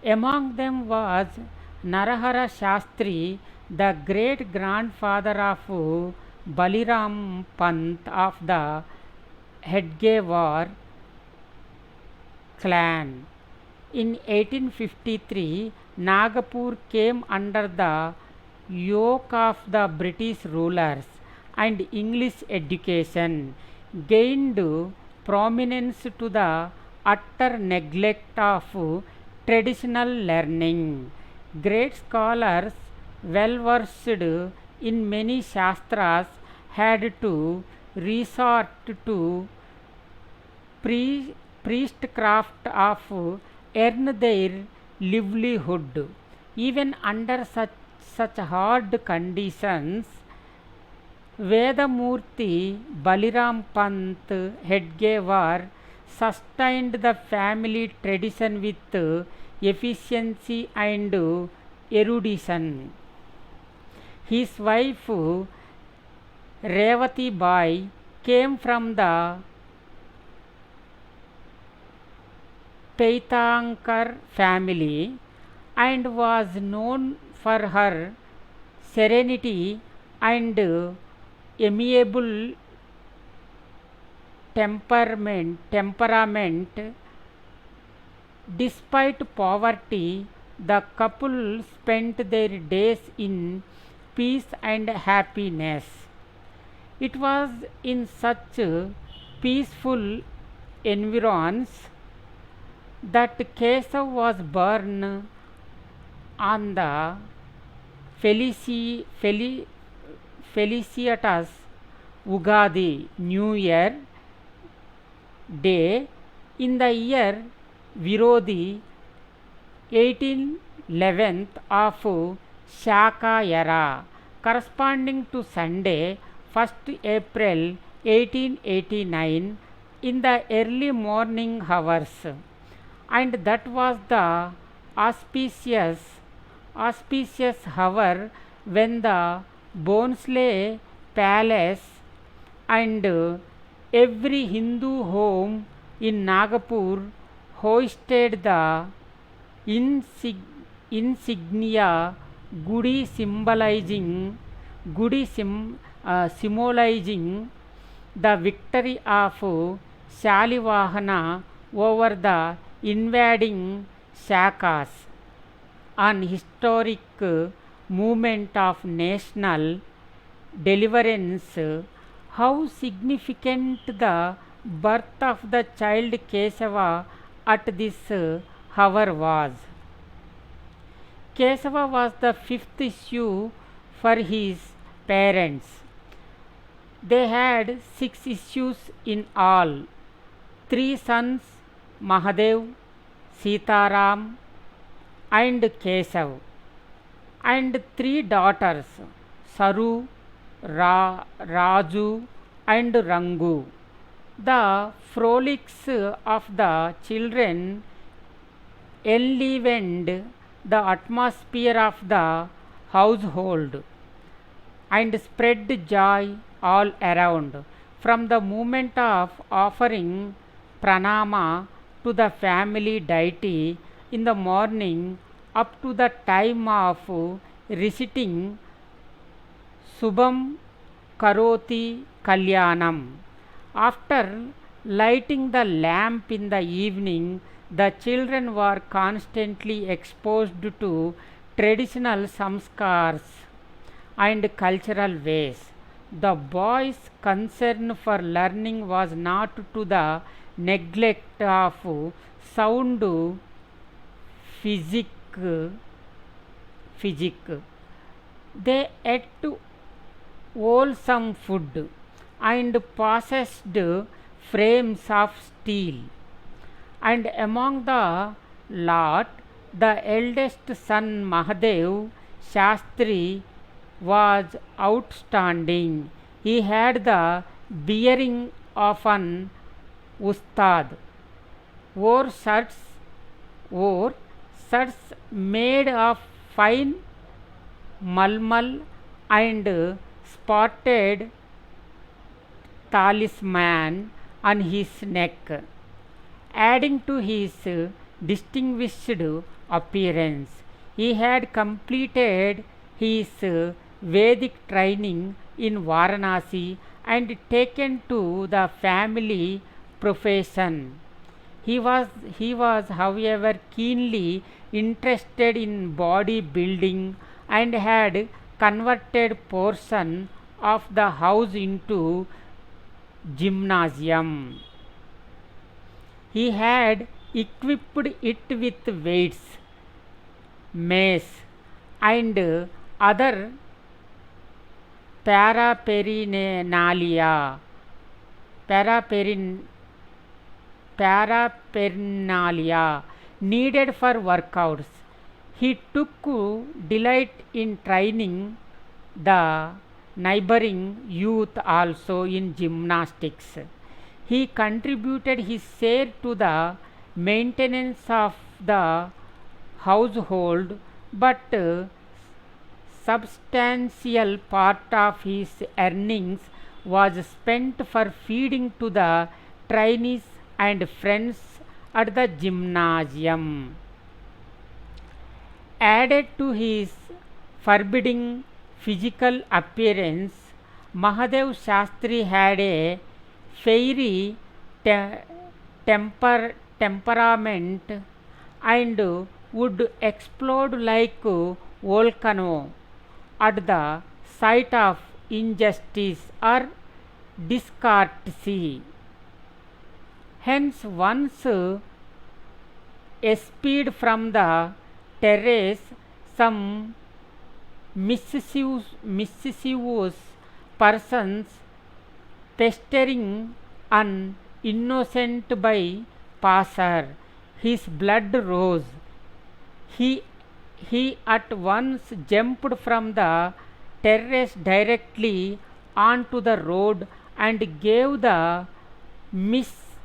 Among them was Narahara Shastri, the great grandfather of Baliram Pant of the Hedgewar clan. In 1853, Nagpur came under the yoke of the British rulers, and English education gained prominence to the utter neglect of traditional learning. Great scholars, well versed in many shastras, had to resort to priestcraft of earn their livelihood. Even under such hard conditions, Vedamurti Baliram Pant Hedgewar sustained the family tradition with efficiency and erudition. His wife Revati Bai came from the Peitankar family and was known for her serenity and amiable temperament. Despite poverty, the couple spent their days in peace and happiness. It was in such peaceful environs that Kesav was born on the felicitous Ugadi New Year day in the year Virodhi 1811 of Shaka era, corresponding to Sunday 1st April 1889 in the early morning hours, and that was the auspicious hour when the Bhonsle Palace and every Hindu home in Nagpur hoisted the insignia symbolizing the victory of Shalivahana over the invading Shakas, an historic movement of national deliverance. How significant the birth of the child Kesava at this hour was. Kesava was the fifth issue for his parents. They had 6 issues in all: 3 sons Mahadev, Sitaram and Kesav, and 3 daughters Saru, Raju and Rangu. The frolics of the children enlivened the atmosphere of the household and spread joy all around. From the moment of offering pranama to the family deity in the morning up to the time of reciting Subham Karoti Kalyanam. After lighting the lamp in the evening, the children were constantly exposed to traditional samskars and cultural ways. The boys' concern for learning was not to the neglect of sound physic. They ate wholesome food and possessed frames of steel. And among the lot, the eldest son Mahadev Shastri was outstanding. He had the bearing of an ustad, wore wore shirts made of fine malmal and spotted talisman on his neck, adding to his distinguished appearance. He had completed his Vedic training in Varanasi and taken to the family profession. He was, however, keenly interested in bodybuilding and had converted portion of the house into gymnasium. He had equipped it with weights, mace, and other paraphernalia, paraperin, paraphernalia needed for workouts. He took delight in training the neighboring youth also in gymnastics. He contributed his share to the maintenance of the household, but substantial part of his earnings was spent for feeding to the trainees and friends at the gymnasium. Added to his forbidding physical appearance, Mahadev Shastri had a fiery te- temperament and would explode like a volcano at the sight of injustice or discourtesy. Hence, once espied from the terrace, some mischievous persons pestering an innocent passer. His blood rose. He, he at once jumped from the terrace directly onto the road and gave the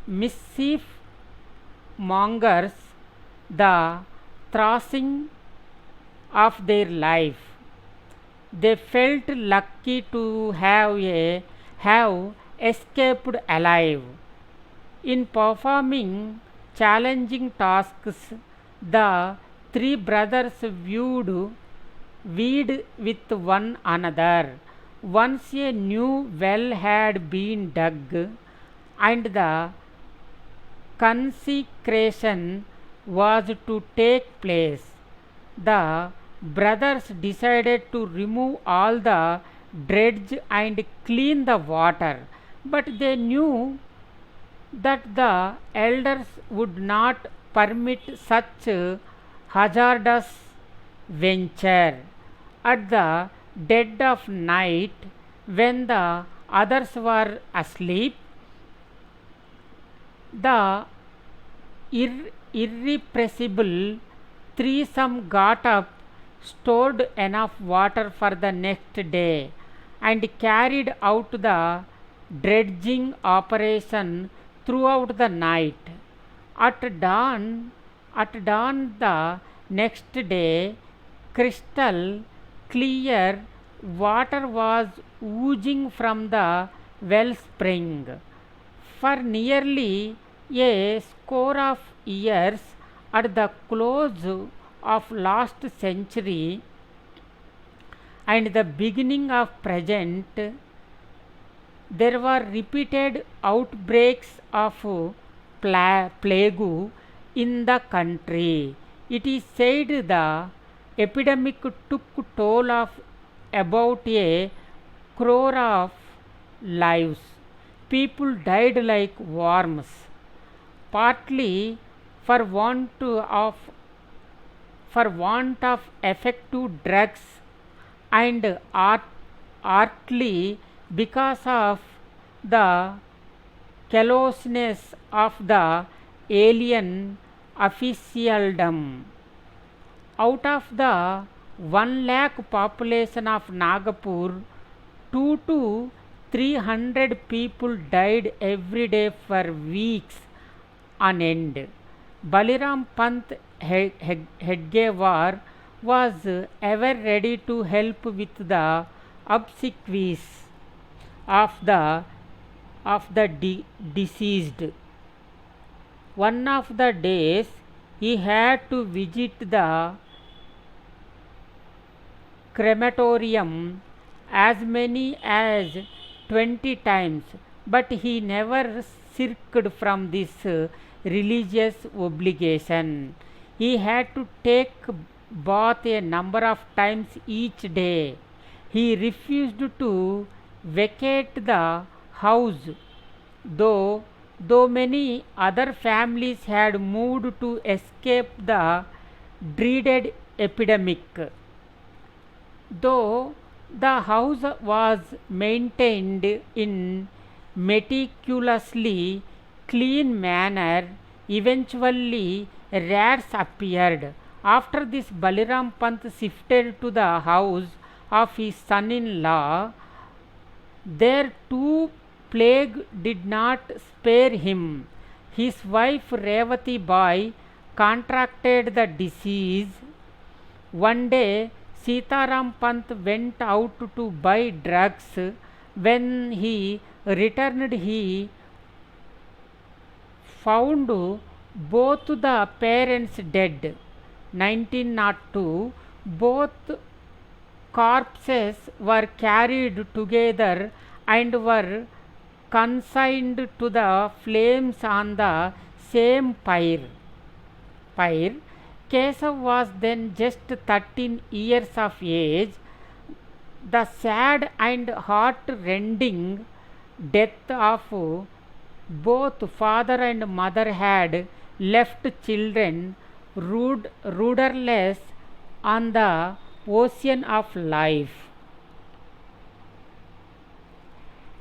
mischief mongers the thrashing of their life. They felt lucky to have escaped alive. In performing challenging tasks, the three brothers vied with one another. Once a new well had been dug and the consecration was to take place, the brothers decided to remove all the dredge and clean the water, but they knew that the elders would not permit such hazardous venture. At the dead of night, when the others were asleep, the irrepressible threesome got up, stored enough water for the next day, and carried out the dredging operation throughout the night. At dawn the next day, crystal clear water was oozing from the wellspring. For nearly a score of years, at the close of last century and the beginning of present, there were repeated outbreaks of plague in the country. It is said the epidemic took toll of about a crore of lives. People died like worms, partly for want of effective drugs, and partly because of the callousness of the alien officialdom. Out of the 1 lakh population of Nagpur, 2 to 300 people died every day for weeks on end. Baliram Pant Hedgewar was ever ready to help with the obsequies of the deceased. One of the days He had to visit the crematorium as many as 20 times, but he never shirked from this religious obligation. He had to take bath a number of times each day. He refused to vacate the house, though many other families had moved to escape the dreaded epidemic. Though the house was maintained in meticulously clean manner, eventually rats appeared. After this, Baliram Pant shifted to the house of his son-in-law. There too plague did not spare him. His wife Revati Bai contracted the disease. One day Sitaram Pant went out to buy drugs. When he returned, he found both the parents dead. 1902, both corpses were carried together and were consigned to the flames on the same pyre. Kesav was then just 13 years of age. The sad and heart-rending death of both father and mother had left children rudderless on the ocean of life.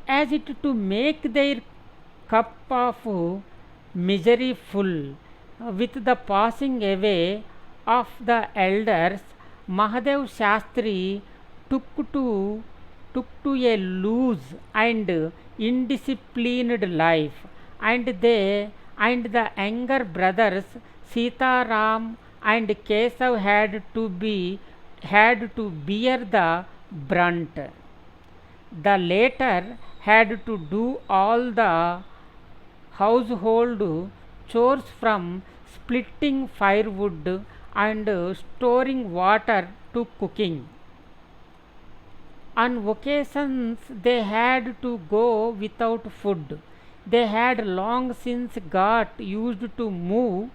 As it to make their cup of misery full, with the passing away of the elders, Mahadev Shastri took to a loose and indisciplined life, and the younger brothers Sitaram and Kesav had to bear the brunt. The latter had to do all the household chores, from splitting firewood and storing water to cooking. On occasions they had to go without food. They had long since got used to move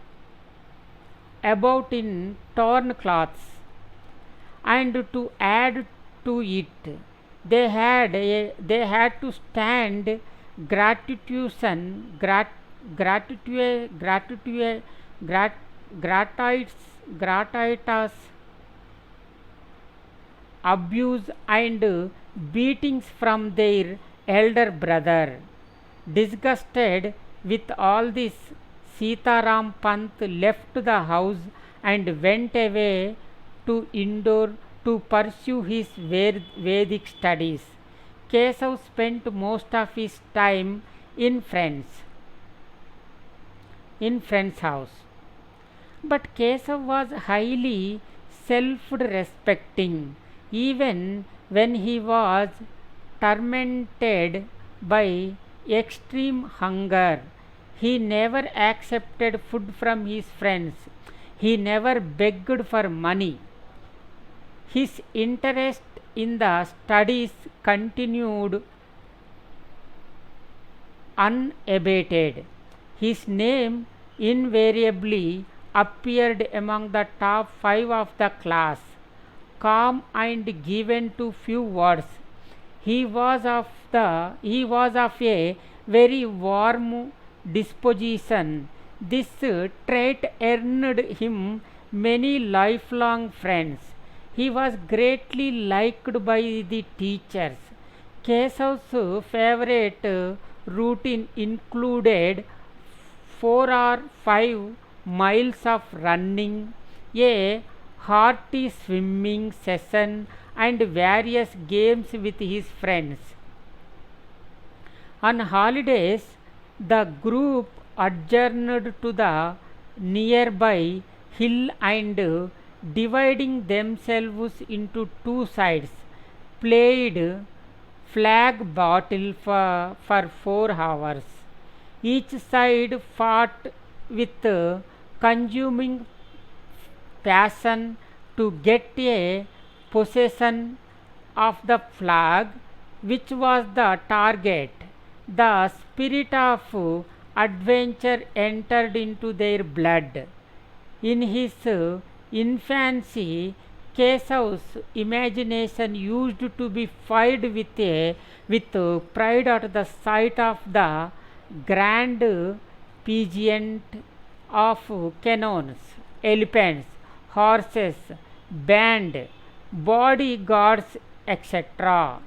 about in torn cloths, and to add to it, they had to stand gratuitous gratuitous abuse and beatings from their elder brother. Disgusted with all this, Sitaram Pant left the house and went away to Indore to pursue his Vedic studies. Kesav spent most of his time in friend's house. But Kesav was highly self-respecting. Even when he was tormented by extreme hunger, he never accepted food from his friends. He never begged for money. His interest in the studies continued unabated. His name invariably appeared among the top 5 of the class. Calm and given to few words, he was of a very warm disposition. This trait earned him many lifelong friends. He was greatly liked by the teachers. Kesav's favorite routine included 4 or 5 miles of running, a hearty swimming session, and various games with his friends. On holidays, the group adjourned to the nearby hill and, dividing themselves into two sides, played flag battle for 4 hours. Each side fought with consuming passion to get a possession of the flag which was the target. The spirit of adventure entered into their blood. In his infancy, Kesav's imagination used to be filled with pride at the sight of the grand pageant of cannons, elephants, horses, band, bodyguards, etc.